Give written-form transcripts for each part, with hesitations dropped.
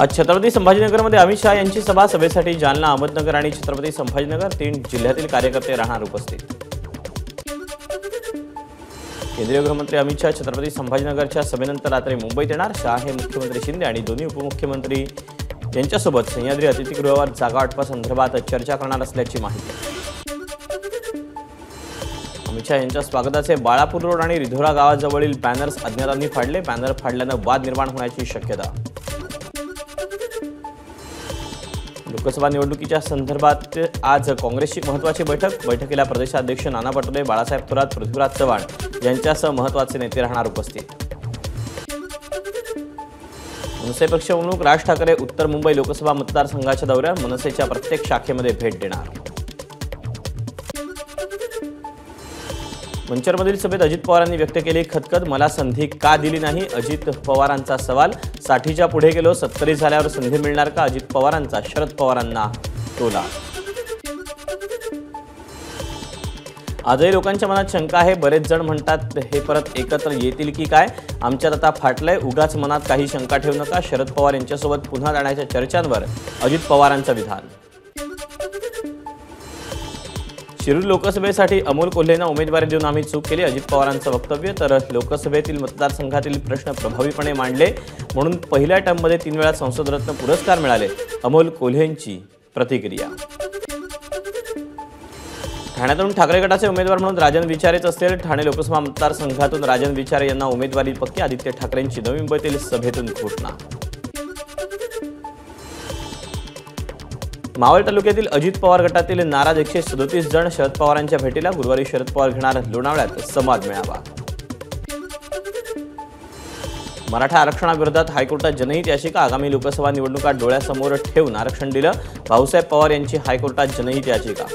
आज छत्रपती संभाजीनगरमध्ये अमित शहा यांची सभेसाठी जालना, अहमदनगर आणि छत्रपती संभाजीनगर 3 जिल्ह्यातील कार्यकर्ते राहणार उपस्थित। केंद्रीय गृहमंत्री अमित शहा छत्रपती संभाजीनगरच्या सभेनंतर रात्री मुंबईत येणार। शहा हे मुख्यमंत्री शिंदे आणि दोन्ही उपमुख्यमंत्री यांच्यासोबत सह्याद्री अतिथीगृहावर जागा वाटपासंदर्भात चर्चा करणार असल्याची माहिती। अमित शहा यांच्या स्वागताचे बाळापूर रोड आणि रिधोरा गावाजवळील बॅनर्स अज्ञातांनी फाडले। बॅनर फाडल्याने वाद निर्माण होण्याची शक्यता। लोकसभा निवडणुकीच्या संदर्भात आज काँग्रेसची महत्त्वाची बैठकीला प्रदेशाध्यक्ष नाना पटोले, बाळासाहेब थोरात, पृथ्वीराज चव्हाण यांच्यासह महत्त्वाचे नेते राहणार उपस्थित। मनसे पक्षप्रमुख राज ठाकरे उत्तर मुंबई लोकसभा मतदारसंघाच्या दौऱ्यावर मनसेच्या प्रत्येक शाखेमध्ये भेट देणार। मंचरमधील सभेत अजित पवारांनी व्यक्त केली खदखद, मला संधी का दिली नाही? अजित पवारांचा सवाल। 60च्या पुढे गेलो, 70 झाल्यावर संधी मिळणार का? अजित पवारांचा शरद पवारांना टोला। आजही लोकांच्या मनात शंका आहे। बरेच जण म्हणतात हे परत एकत्र येतील की काय? आमच्यात आता फाटलंय, उगाच मनात काही शंका ठेवू नका। शरद पवार यांच्यासोबत पुन्हा जाण्याच्या चर्चांवर अजित पवारांचं विधान। शिरूर लोकसभेसाठी अमोल कोल्हेंना उमेदवारी देऊन आम्ही चूक केली, अजित पवारांचं वक्तव्य। तर लोकसभेतील मतदारसंघातील प्रश्न प्रभावीपणे मांडले म्हणून पहिल्या टर्ममध्ये 3 वेळा संसद रत्न पुरस्कार मिळाले, अमोल कोल्हेंची प्रतिक्रिया। ठाण्यातून ठाकरे गटाचे उमेदवार म्हणून राजन विचारेच असतील। ठाणे लोकसभा मतदारसंघातून राजन विचारे यांना उमेदवारी पक्की। आदित्य ठाकरेंची नवी मुंबईतील सभेतून घोषणा। मावळ तालुक्यातील अजित पवार गटातील नाराज 137 जण शरद पवारांच्या भेटीला। गुरुवारी शरद पवार घेणार लोणावळ्यात संवाद मेळावा। मराठा आरक्षणाविरोधात हायकोर्टात जनहित याचिका। आगामी लोकसभा निवडणुका डोळ्यासमोर ठेवून आरक्षण दिलं, भाऊसाहेब पवार यांची हायकोर्टात जनहित याचिका।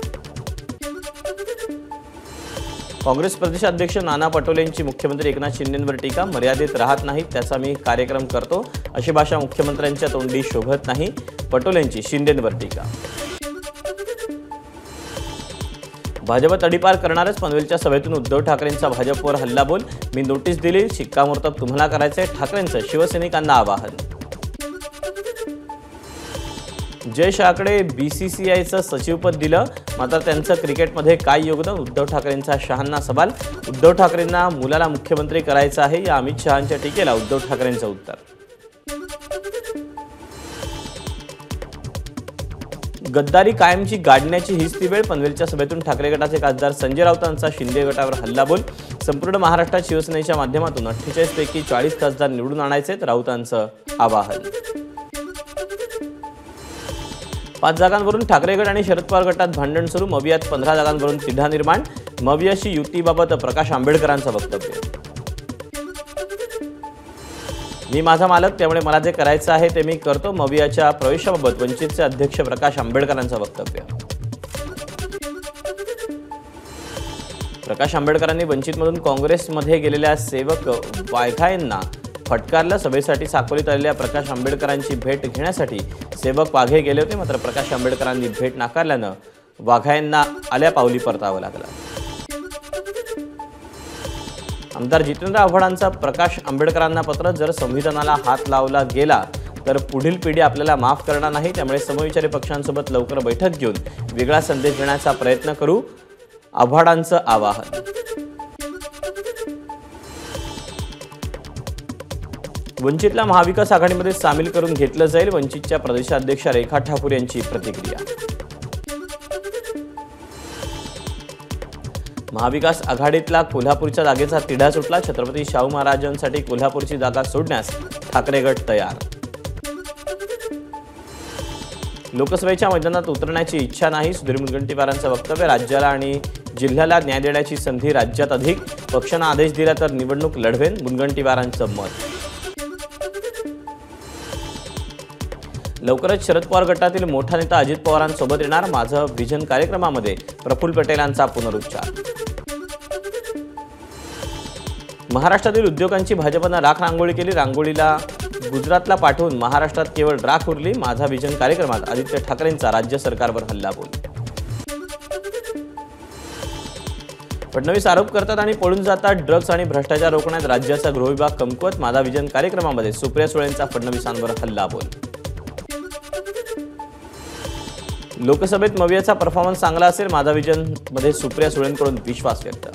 काँग्रेस प्रदेशाध्यक्ष नाना पटोलेंची मुख्यमंत्री एकनाथ शिंदेंवर टीका। मर्यादित राहत नाहीत, त्याचा मी कार्यक्रम करतो, अशी भाषा मुख्यमंत्र्यांच्या तोंडी शोभत नाही, पटोलेंची शिंदेंवर टीका। भाजप तडीपार करणारच, पनवेलच्या सभेतून उद्धव ठाकरेंचा भाजपवर हल्लाबोल। मी नोटीस दिली, शिक्कामोर्तब तुम्हाला करायचंय, ठाकरेंचं शिवसैनिकांना आवाहन। जय शहाकडे BCCIचं सचिवपद दिलं, मात्र त्यांचं क्रिकेटमध्ये काय योगदान? उद्धव ठाकरेंचा शहांना सवाल। उद्धव ठाकरेंना मुलाला मुख्यमंत्री करायचं आहे, या अमित शहांच्या टीकेला उद्धव ठाकरेंचं उत्तर। गद्दारी कायमची गाडण्याची हीच ती वेळ, पनवेलच्या सभेतून ठाकरे गटाचे खासदार संजय राऊतांचा शिंदे गटावर हल्लाबोल। संपूर्ण महाराष्ट्रात शिवसेनेच्या माध्यमातून 48 पैकी 40 खासदार निवडून आणायचेत, राऊतांचं आवाहन। 5 जागांवरून ठाकरे गट आणि शरद पवार गटात भांडण सुरू, मवियात 15 जागांवरून तिढा निर्माण। मवियाशी युतीबाबत प्रकाश आंबेडकरांचं वक्तव्य। मी माझा मालक, त्यामुळे मला जे करायचं आहे ते मी करतो, मवियाच्या प्रवेशाबाबत वंचितचे अध्यक्ष प्रकाश आंबेडकरांचं वक्तव्य। प्रकाश आंबेडकरांनी वंचितमधून काँग्रेसमध्ये गेलेल्या सेवक वाघायंना फटकारलं। सभेसाठी साकोलीत आलेल्या प्रकाश आंबेडकरांची भेट घेण्यासाठी सेवक वाघे गेले होते, मात्र प्रकाश आंबेडकरांनी भेट नाकारल्यानं वाघायंना आल्या पावली परतावं लागलं। आमदार जितेंद्र आव्हाडांचा प्रकाश आंबेडकरांना पत्र, जर संविधानाला हात लावला गेला तर पुढील पिढी आपल्याला माफ करणार नाही, त्यामुळे समविचारी पक्षांसोबत लवकर बैठक घेऊन वेगळा संदेश देण्याचा प्रयत्न करू, आव्हाडांचं आवाहन। वंचितला महाविकास आघाडीमध्ये सामील करून घेतलं जाईल, वंचितच्या प्रदेशाध्यक्षा रेखा ठाकूर यांची प्रतिक्रिया। महाविकास आघाडीतला कोल्हापूरच्या जागेचा तिढा सुटला, छत्रपती शाहू महाराजांसाठी कोल्हापूरची जागा सोडण्यास ठाकरे गट तयार। लोकसभेच्या मैदानात उतरण्याची इच्छा नाही, सुधीर मुनगंटीवारांचं वक्तव्य। राज्याला आणि जिल्ह्याला न्याय देण्याची संधी राज्यात अधिक, पक्षानं आदेश दिला तर निवडणूक लढवेन, मुनगंटीवारांचं मत। लवकरच शरद पवार गटातील मोठा नेता अजित पवारांसोबत येणार, माझं विजन कार्यक्रमामध्ये प्रफुल्ल पटेलांचा पुनरुच्चार। महाराष्ट्रातील उद्योगांची भाजपनं राख रांगोळी केली, रांगोळीला गुजरातला पाठवून महाराष्ट्रात केवळ राख उरली, माझा विजन कार्यक्रमात आदित्य ठाकरेंचा राज्य सरकारवर हल्लाबोल। फडणवीस आरोप करतात आणि पळून जातात, ड्रग्ज आणि भ्रष्टाचार रोखण्यात राज्याचा गृहविभाग कमकुवत, माझा विजन कार्यक्रमामध्ये सुप्रिया सुळेंचा फडणवीसांवर हल्लाबोल। लोकसभेत मवियाचा परफॉर्मन्स चांगला असेल, माझा विजनमध्ये सुप्रिया सुळेंकडून विश्वास व्यक्त.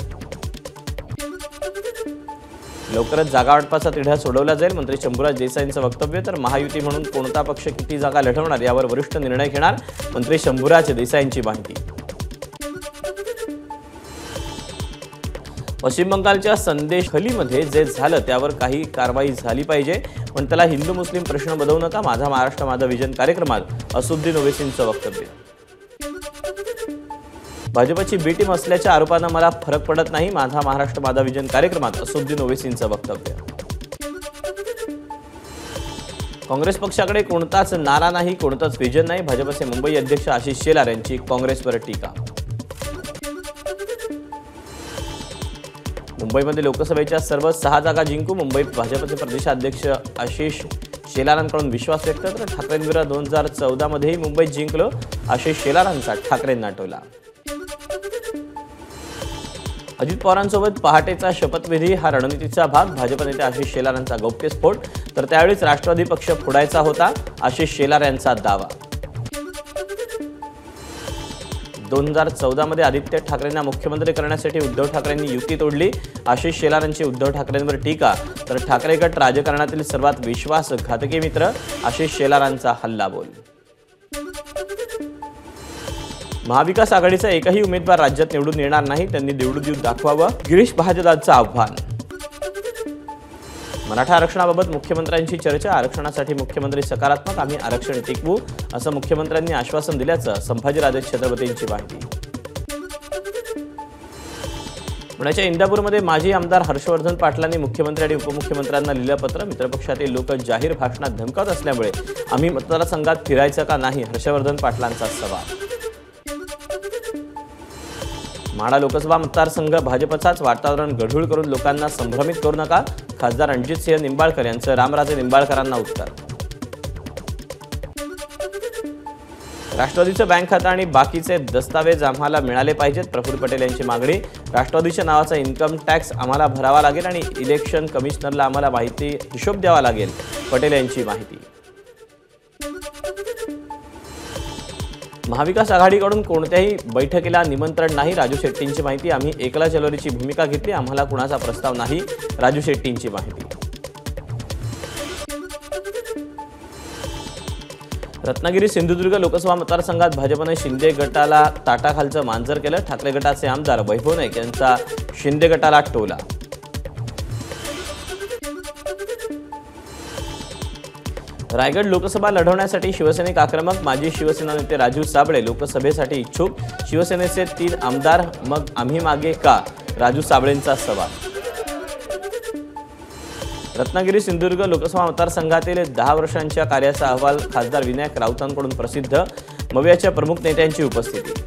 लवकरच जागा वाटपाचा तिढा सोडवला जाईल, मंत्री शंभूराज देसाईंचं वक्तव्य. तर महायुती म्हणून कोणता पक्ष किती जागा लढवणार यावर वरिष्ठ निर्णय घेणार, मंत्री शंभूराज देसाईंची माहिती. पश्चिम बंगालच्या संदेशखलीमध्ये जे झालं त्यावर काही कारवाई झाली पाहिजे, पण त्याला हिंदू मुस्लिम प्रश्न बनवू नका, माझा महाराष्ट्र माझा विजन कार्यक्रमात असुद्दीन ओवेसींचं वक्तव्य. भाजपची बी टीम असल्याच्या आरोपांना मला फरक पडत नाही, माझा महाराष्ट्र माझा विजन कार्यक्रमात असुद्दीन ओवेसींचं वक्तव्य. काँग्रेस पक्षाकडे कोणताच नारा नाही, कोणताच विजन नाही, भाजपचे मुंबई अध्यक्ष आशिष शेलार यांची काँग्रेसवर टीका. मुंबईमध्ये लोकसभेच्या सर्व 6 जागा जिंकू, मुंबईत भाजपचे प्रदेशाध्यक्ष आशिष शेलारांकडून विश्वास व्यक्त. तर ठाकरेंविरुद्ध 2014 मध्येही मुंबईत जिंकलो, आशिष शेलारांचा ठाकरेंना टोला. अजित पवारांसोबत पहाटेचा शपथविधी हा रणनीतीचा भाग, भाजप नेते आशिष शेलारांचा गौप्यस्फोट. तर त्यावेळीच राष्ट्रवादी पक्ष फोडायचा होता, आशिष शेलार यांचा दावा. 2014 मध्ये आदित्य ठाकरेंना मुख्यमंत्री करण्यासाठी उद्धव ठाकरेंनी युती तोडली, आशिष शेलारांची उद्धव ठाकरेंवर टीका. तर ठाकरे गट राजकारणातील सर्वात विश्वासघातकी मित्र, आशिष शेलारांचा हल्लाबोल. महाविकास आघाडीचा एकही उमेदवार राज्यात निवडून येणार नाही, त्यांनी निवडून येऊन दाखवावं, गिरीश महाजनांचं आव्हान. मराठा आरक्षणाबाबत मुख्यमंत्र्यांची चर्चा, आरक्षणासाठी मुख्यमंत्री सकारात्मक, आम्ही आरक्षण टिकवू असं मुख्यमंत्र्यांनी आश्वासन दिल्याचं संभाजीराजे छत्रपतींची माहिती. पुण्याच्या इंदापूरमध्ये माजी आमदार हर्षवर्धन पाटलांनी मुख्यमंत्री आणि उपमुख्यमंत्र्यांना लिहिलं पत्र. मित्रपक्षातील लोक जाहीर भाषणात धमकावत असल्यामुळे आम्ही मतदारसंघात फिरायचं का नाही, हर्षवर्धन पाटलांचा सवाल. माढा लोकसभा मतदारसंघ भाजपचाच, वातावरण गढूळ करून लोकांना संभ्रमित करू नका, खासदार रणजितसिंह निंबाळकर यांचं रामराजे निंबाळकरांना उत्तर. राष्ट्रवादीचं बँक खातं आणि बाकीचे दस्तावेज आम्हाला मिळाले पाहिजेत, प्रफुल्ल पटेल यांची मागणी. राष्ट्रवादीच्या नावाचा इन्कम टॅक्स आम्हाला भरावा लागेल आणि इलेक्शन कमिशनरला आम्हाला माहिती हिशोब द्यावा लागेल, पटेल यांची माहिती. महाविकास आघाडीकडून कोणत्याही बैठकीला निमंत्रण नाही, राजू शेट्टींची माहिती. आम्ही एकला चलोरीची भूमिका घेतली, आम्हाला कुणाचा प्रस्ताव नाही, राजू शेट्टींची माहिती. रत्नागिरी सिंधुदुर्ग लोकसभा मतदारसंघात भाजपने शिंदे गटाला ताटाखालचं मांजर केलं, ठाकरे गटाचे आमदार वैभव नाईक यांचा शिंदे गटाला टोला. रायगड लोकसभा लढवण्यासाठी शिवसैनिक आक्रमक, माजी शिवसेना नेते राजू साबळे लोकसभेसाठी इच्छुक, शिवसेनेचे 3 आमदार, मग आम्ही मागे का, राजू साबळेंचा सवाल. रत्नागिरी सिंधुदुर्ग लोकसभा मतदारसंघातील 10 वर्षांच्या कार्याचा अहवाल खासदार विनायक राऊतांकडून प्रसिद्ध, मवियाच्या प्रमुख नेत्यांची उपस्थिती.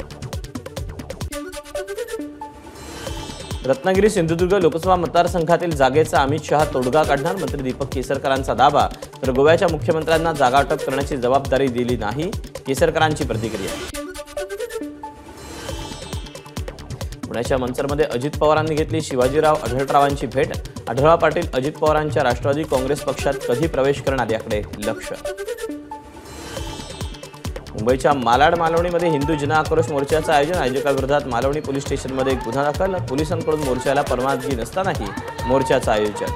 रत्नागिरी सिंधुदुर्ग लोकसभा मतदारसंघातील जागेचा अमित शहा तोडगा काढणार, मंत्री दीपक केसरकरांचा दावा. तर गोव्याच्या मुख्यमंत्र्यांना जागा वाटप करण्याची जबाबदारी दिली नाही, केसरकरांची प्रतिक्रिया. पुण्याच्या मनसरमध्ये अजित पवारांनी घेतली शिवाजीराव आढळरावांची भेट, आढळराव पाटील अजित पवारांच्या राष्ट्रवादी काँग्रेस पक्षात कधी प्रवेश करणार याकडे लक्ष. मुंबईच्या मालाड मालवणीमध्ये हिंदू जन आक्रोश मोर्चाचं आयोजन, आयोजकाविरोधात मालवणी पोलीस स्टेशनमध्ये गुन्हा दाखल, पोलिसांकडून मोर्चाला परवानगी नसतानाही मोर्चाचं आयोजन.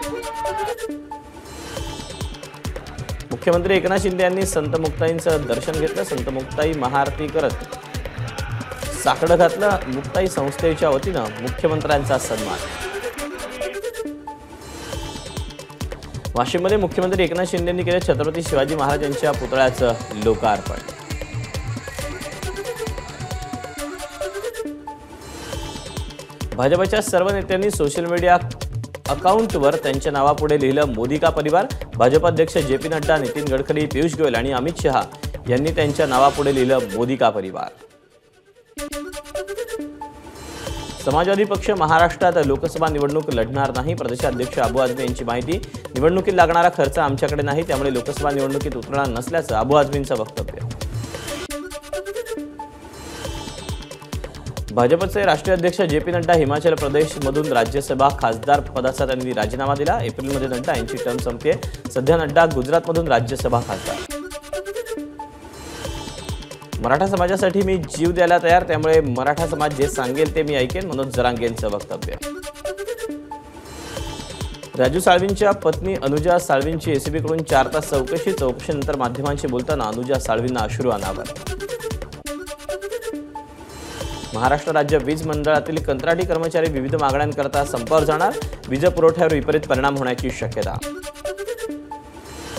मुख्यमंत्री एकनाथ शिंदे यांनी संत मुक्ताईंचं दर्शन घेतलं, संत मुक्ताई महाआरती करत साकडं घातलं, मुक्ताई संस्थेच्या वतीनं मुख्यमंत्र्यांचा सन्मान. वाशिममध्ये मुख्यमंत्री एकनाथ शिंदे यांनी केलं छत्रपती शिवाजी महाराज यांच्या पुतळ्याचं लोकार्पण. भाजपच्या सर्व नेत्यांनी सोशल मीडिया अकाउंटवर त्यांच्या नावापुढे लिहिलं मोदी का परिवार, भाजप अध्यक्ष जे.पी. नड्डा, नितीन गडकरी, पियुष गोयल आणि अमित शहा यांनी त्यांच्या नावापुढे लिहिलं मोदी का परिवार. समाजवादी पक्ष महाराष्ट्रात लोकसभा निवडणूक लढणार नाही, प्रदेशाध्यक्ष अबू आझमी यांची माहिती. निवडणुकीत लागणारा खर्च आमच्याकडे नाही, त्यामुळे लोकसभा निवडणुकीत उतरणार नसल्याचं अबू आझमींचं वक्तव्य. भाजपचे राष्ट्रीय अध्यक्ष जे.पी. नड्डा हिमाचल प्रदेशमधून राज्यसभा खासदार पदाचा त्यांनी राजीनामा दिला. एप्रिलमध्ये नड्डा यांची टर्म संपते. सध्या नड्डा गुजरातमधून राज्यसभा खासदार. मराठा समाजासाठी मी जीव द्यायला तयार, त्यामुळे मराठा समाज जे सांगेल ते मी ऐकेन, मनोज जरांगेंचं वक्तव्य. राजू साळवींच्या पत्नी अनुजा साळवींची एसीबीकडून 4 तास चौकशीनंतर माध्यमांशी बोलताना अनुजा साळवींना अश्रू अनावर. महाराष्ट्र राज्य वीज मंडळातील कंत्राटी कर्मचारी विविध मागण्यांकरता संपावर जाणार, वीज पुरवठ्यावर विपरीत परिणाम होण्याची शक्यता.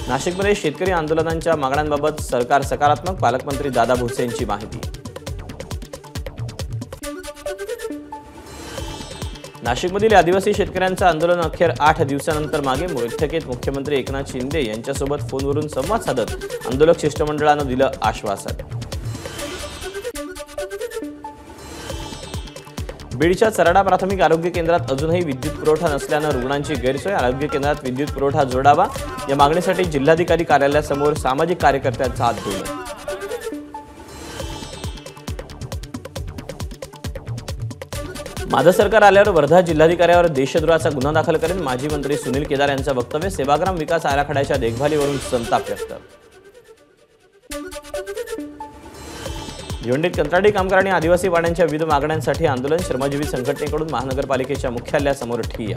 नाशिकमध्ये शेतकरी आंदोलनांच्या मागण्यांबाबत सरकार सकारात्मक, पालकमंत्री दादा भुसे यांची माहिती. नाशिकमधील आदिवासी शेतकऱ्यांचं आंदोलन अखेर 8 दिवसांनंतर मागे. बैठकीत मुख्यमंत्री एकनाथ शिंदे यांच्यासोबत फोनवरून संवाद साधत आंदोलक शिष्टमंडळानं दिलं आश्वासन. बीडच्या चराडा प्राथमिक आरोग्य केंद्रात अजूनही विद्युत पुरवठा नसल्यानं रुग्णांची गैरसोय. आरोग्य केंद्रात विद्युत पुरवठा जोडावा या मागणीसाठी जिल्हाधिकारी कार्यालयासमोर सामाजिक कार्यकर्त्यांचं आंदोलन. माझं सरकार आल्यावर वर्धा जिल्हाधिकाऱ्यावर देशद्रोहाचा गुन्हा दाखल करेन, माजी मंत्री सुनील केदार यांचं वक्तव्य. सेवाग्राम विकास आराखड्याच्या देखभालीवरून संताप व्यक्त. भिवंडीत कंत्राटी कामगार आणि आदिवासी वाड्यांच्या विविध मागण्यांसाठी आंदोलन. श्रमजीवी संघटनेकडून महानगरपालिकेच्या मुख्यालयासमोर ठिय्या.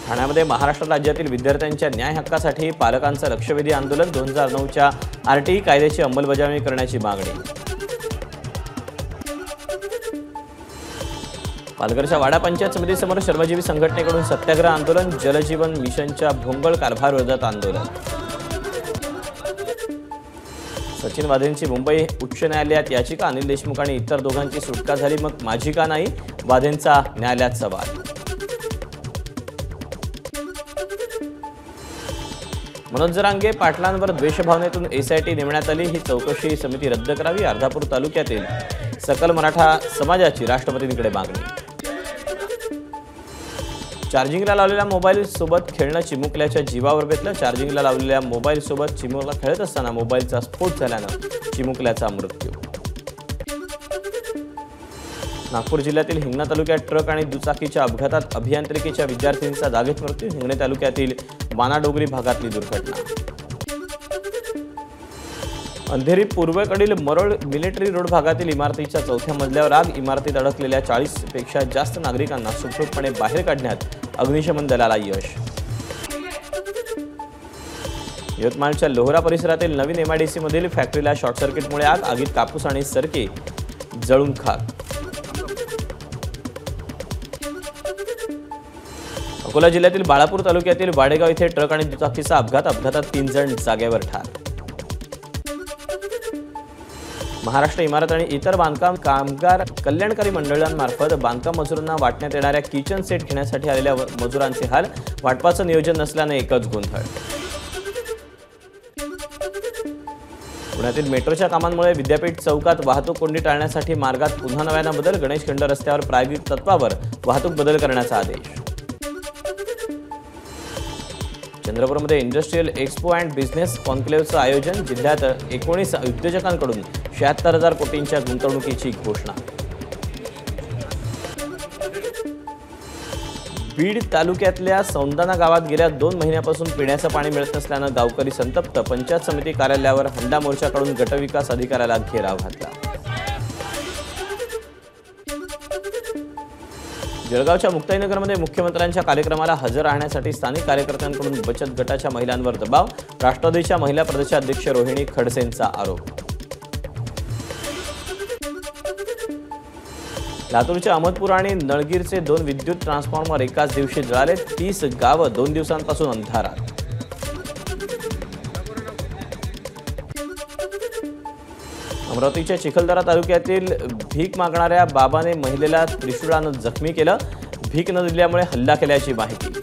ठाण्यामध्ये महाराष्ट्र राज्यातील विद्यार्थ्यांच्या न्याय हक्कासाठी पालकांचं लक्षवेधी आंदोलन. 2009च्या आरटीई कायद्याची अंमलबजावणी करण्याची मागणी. पालघरच्या वाडा पंचायत समितीसमोर श्रमजीवी संघटनेकडून सत्याग्रह आंदोलन. जलजीवन मिशनच्या भोंगळ कारभाराविरोधात आंदोलन. सचिन वाझेंची मुंबई उच्च न्यायालयात याचिका. अनिल देशमुख आणि इतर दोघांची सुटका झाली, मग माझी का नाही, वाझेंचा न्यायालयात सवाल. मनोज जरांगे पाटलांवर द्वेषभावनेतून एसआयटी नेमण्यात आली. ही चौकशी समिती रद्द करावी. अर्धापूर तालुक्यातील सकल मराठा समाजाची राष्ट्रपतींकडे मागणी. चार्जिंगला लावलेल्या मोबाईल सोबत खेळणं चिमुकल्याच्या जीवावर बेतलं. चार्जिंगला लावलेल्या मोबाईल सोबत चिमुकला खेळत असताना मोबाईलचा स्फोट झाल्यानं चिमुकल्याचा मृत्यू. नागपूर जिल्ह्यातील हिंगणा तालुक्यात ट्रक आणि दुचाकीच्या अपघातात अभियांत्रिकीच्या विद्यार्थिनीचा जागीच मृत्यू. हिंगणे तालुक्यातील वानाडोगरी भागातली दुर्घटना. अंधेरी पूर्वेकडील मरोळ मिलिटरी रोड भागातील इमारतीच्या 4थ्या मजल्यावर आग. इमारतीत अडकलेल्या 40पेक्षा जास्त नागरिकांना सुखरूपपणे बाहेर काढण्यात अग्निशमन दलाला यश. यवतमाळच्या लोहरा परिसरातील नवीन एमआयडीसी मधील फॅक्टरीला शॉर्ट सर्किटमुळे आग. आगीत कापूस आणि सरकी जळून खाक. अकोला जिल्ह्यातील बाळापूर तालुक्यातील वाडेगाव येथे ट्रक आणि दुचाकीचा अपघात. अपघातात 3 जण जागेवर ठार. महाराष्ट्र इमारत आणि इतर बांधकाम कामगार कल्याणकारी मंडळांमार्फत बांधकाम मजुरांना वाटण्यात येणाऱ्या किचन सेट घेण्यासाठी आलेल्या मजुरांचे हाल. वाटपाचं नियोजन नसल्याने एकच गोंधळ. पुण्यातील मेट्रोच्या कामांमुळे विद्यापीठ चौकात वाहतूक कोंडी टाळण्यासाठी मार्गात पुन्हा नव्यानं बदल. गणेशखंड रस्त्यावर प्रायोगिक तत्वावर वाहतूक बदल करण्याचा आदेश. चंद्रपूरमध्ये इंडस्ट्रियल एक्सपो अँड बिझनेस कॉन्क्लेव्हचं आयोजन. जिल्ह्यात 19 उद्योजकांकडून 76,000 कोटींच्या गुंतवणुकीची घोषणा. बीड तालुक्यातल्या सौंदाणा गावात गेल्या 2 महिन्यापासून पिण्याचं पाणी मिळत नसल्यानं गावकरी संतप्त. पंचायत समिती कार्यालयावर हंडा मोर्चाकडून गटविकास अधिकाऱ्याला घेराव घातला. जळगावच्या मुक्ताईनगरमध्ये मुख्यमंत्र्यांच्या कार्यक्रमाला हजर राहण्यासाठी स्थानिक कार्यकर्त्यांकडून बचत गटाच्या महिलांवर दबाव. राष्ट्रवादीच्या महिला प्रदेशाध्यक्ष रोहिणी खडसेंचा आरोप. लातूरच्या अहमदपूर आणि नळगीरचे 2 विद्युत ट्रान्सफॉर्मर एकाच दिवशी जळाले. 30 गावं 2 दिवसांपासून अंधारात. अमरावतीच्या चिखलदरा तालुक्यातील भीक मागणाऱ्या बाबाने महिलेला त्रिशूळानं जखमी केलं. भीक न दिल्यामुळे हल्ला केल्याची माहिती.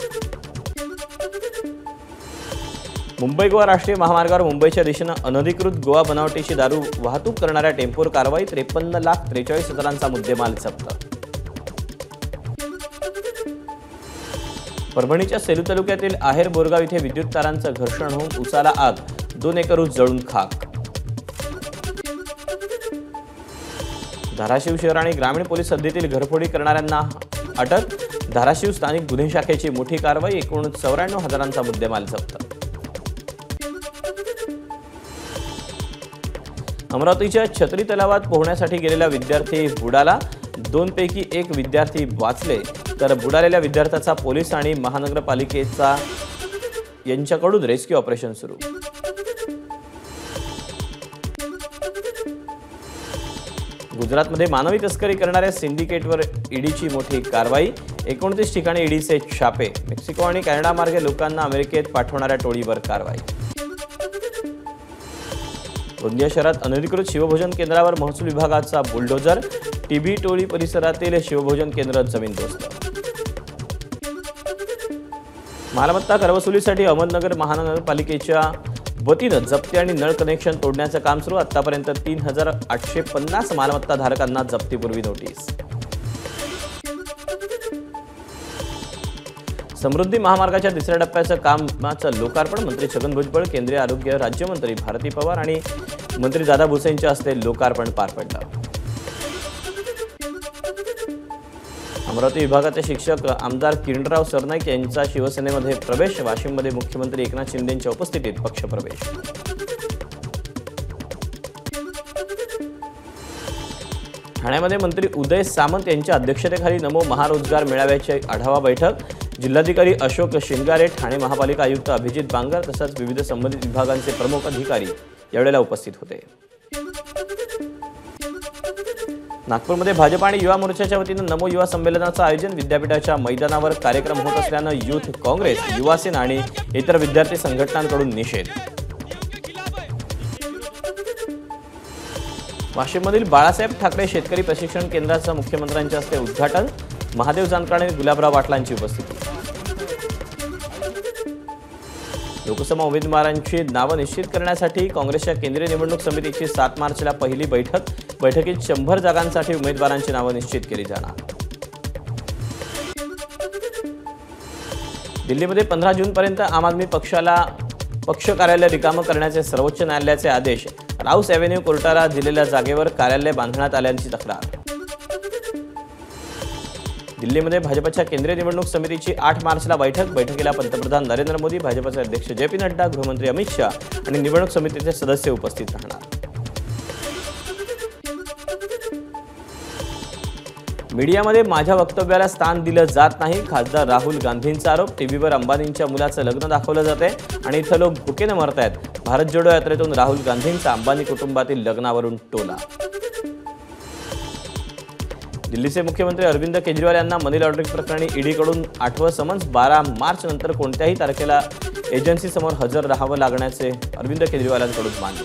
मुंबई गोवा राष्ट्रीय महामार्गावर मुंबईच्या दिशेनं अनधिकृत गोवा बनावटीची दारू वाहतूक करणाऱ्या टेम्पोवर कारवाई. 53,43,000चा मुद्देमाल जप्त. परभणीच्या सेलू तालुक्यातील आहेर बोरगाव इथे विद्युत तारांचं घर्षण होऊन उसाला आग. 2 एकर ऊस जळून खाक. धाराशिव शहर आणि ग्रामीण पोलीस हद्दीतील घरफोडी करणाऱ्यांना अटक. धाराशिव स्थानिक गुन्हे शाखेची मोठी कारवाई. एकूण 94,000चा मुद्देमाल जप्त. अमरावतीच्या छत्री तलावात पोहण्यासाठी गेलेला विद्यार्थी बुडाला. 2 पैकी 1 विद्यार्थी वाचले, तर बुडालेल्या विद्यार्थ्याचा पोलीस आणि महानगरपालिकेचा यांच्याकडून रेस्क्यू ऑपरेशन सुरू. गुजरातमध्ये मानवी तस्करी करणाऱ्या सिंडिकेटवर ईडीची मोठी कारवाई. 29 ठिकाणी ईडीचे छापे. मेक्सिको आणि कॅनडा मार्गे लोकांना अमेरिकेत पाठवणाऱ्या टोळीवर कारवाई. गोंदिया शहरात अनधिकृत शिवभोजन केंद्रावर महसूल विभागाचा बुलडोजर. टीबी टोळी परिसरातील शिवभोजन केंद्र जमीनदोस्त. मालमत्ता करवसुलीसाठी अहमदनगर महानगरपालिकेच्या वतीनं जप्ती आणि नळ कनेक्शन तोडण्याचं काम सुरू. आतापर्यंत 3850 मालमत्ता धारकांना जप्तीपूर्वी नोटीस. समृद्धी महामार्गाच्या 3ऱ्या टप्प्याचं कामाचं लोकार्पण. मंत्री छगन भुजबळ, केंद्रीय आरोग्य राज्यमंत्री भारती पवार आणि मंत्री दादा भुसे यांच्या हस्ते लोकार्पण पार पडलं. अमरावती विभागाचे शिक्षक आमदार किरणराव सरनाईक यांचा शिवसेनेमध्ये प्रवेश. वाशिममध्ये मुख्यमंत्री एकनाथ शिंदेंच्या उपस्थितीत पक्षप्रवेश. ठाण्यामध्ये मंत्री उदय सामंत यांच्या अध्यक्षतेखाली नमो महारोजगार मेळाव्याची आढावा बैठक. जिल्हाधिकारी अशोक शिंगारे, ठाणे महापालिका आयुक्त अभिजित बांगर तसंच विविध संबंधित विभागांचे प्रमुख अधिकारी यावेळेला उपस्थित होते. नागपूरमध्ये भाजप आणि युवा मोर्चाच्या वतीनं नमो युवा संमेलनाचं आयोजन. विद्यापीठाच्या मैदानावर कार्यक्रम होत असल्यानं युथ काँग्रेस, युवा सेना आणि इतर विद्यार्थी संघटनांकडून निषेध. वाशिममधील बाळासाहेब ठाकरे शेतकरी प्रशिक्षण केंद्राचं मुख्यमंत्र्यांच्या हस्ते उद्घाटन. महादेव जानकर आणि गुलाबराव पाटलांची उपस्थिती. लोकसभा उमेदवारांची नावं निश्चित करण्यासाठी काँग्रेसच्या केंद्रीय निवडणूक समितीची 7 मार्चला पहिली बैठक. बैठकीत 100 जागांसाठी उमेदवारांची नावं निश्चित केली जाणार. दिल्लीमध्ये 15 जूनपर्यंत आम आदमी पक्षाला पक्ष कार्यालय रिकामं करण्याचे सर्वोच्च न्यायालयाचे आदेश. राऊस एव्हेन्यू कोर्टाला दिलेल्या जागेवर कार्यालय बांधण्यात आल्याची तक्रार. दिल्लीमध्ये भाजपच्या केंद्रीय निवडणूक समितीची 8 मार्चला बैठक. बैठकीला पंतप्रधान नरेंद्र मोदी, भाजपचे अध्यक्ष JP नड्डा, गृहमंत्री अमित शाह आणि निवडणूक समितीचे सदस्य उपस्थित राहणार. मीडियामध्ये माझ्या वक्तव्याला स्थान दिलं जात नाही. खासदार राहुल गांधींचा आरोप. टीव्हीवर अंबानींच्या मुलाचं लग्न दाखवलं जातंय आणि इथं लोक भुकेनं मरतायत. भारत जोडो यात्रेतून राहुल गांधींचा अंबानी कुटुंबातील लग्नावरून टोला. दिल्लीचे मुख्यमंत्री अरविंद केजरीवाल यांना मनी लॉन्ड्रिंग प्रकरणी ईडीकडून 8वं समन्स. 12 मार्च नंतर कोणत्याही तारखेला एजन्सीसमोर हजर राहावं लागण्याचे अरविंद केजरीवालांकडून मान्य.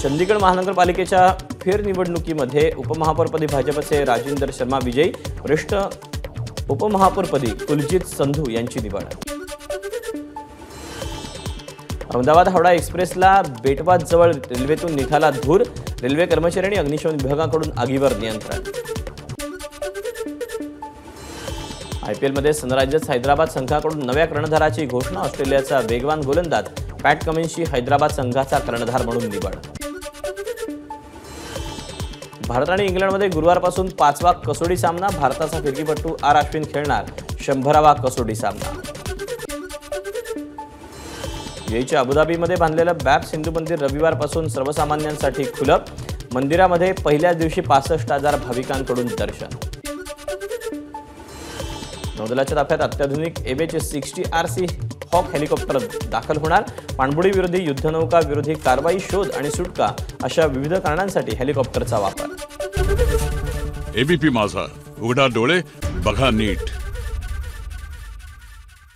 चंदीगड महानगरपालिकेच्या फेरनिवडणुकीमध्ये उपमहापौरपदी भाजपचे राजिंदर शर्मा विजयी. वरिष्ठ उपमहापौरपदी कुलजीत संधू यांची निवड. अहमदाबाद हावडा एक्सप्रेसला बेटवाजवळ रेल्वेतून निघाला धूर. रेल्वे कर्मचारी आणि अग्निशमन विभागाकडून आगीवर नियंत्रण. IPLमध्ये सनरायझर्स हैदराबाद संघाकडून नव्या कर्णधाराची घोषणा. ऑस्ट्रेलियाचा वेगवान गोलंदाज पॅट कमिन्सची हैदराबाद संघाचा कर्णधार म्हणून निवड. भारत आणि इंग्लंडमध्ये गुरुवारपासून 5वा कसोटी सामना. भारताचा फिरकीपटू R अश्विन खेळणार 100वा कसोटी सामना. UAEच्या अबुधाबीमध्ये बांधलेलं बॅब सिंधू मंदिर रविवारपासून सर्वसामान्यांसाठी खुलं. मंदिरामध्ये पहिल्याच दिवशी 65,000 भाविकांकडून दर्शन. नौदलाच्या ताफ्यात अत्याधुनिक MH-60 RC हॉक हेलिकॉप्टर दाखल होणार. पाणबुडी विरोधी, युद्धनौका विरोधी कारवाई, शोध आणि सुटका अशा विविध कारणांसाठी हेलिकॉप्टरचा वापर. ABP माझा, उघडा डोळे बघा नीट.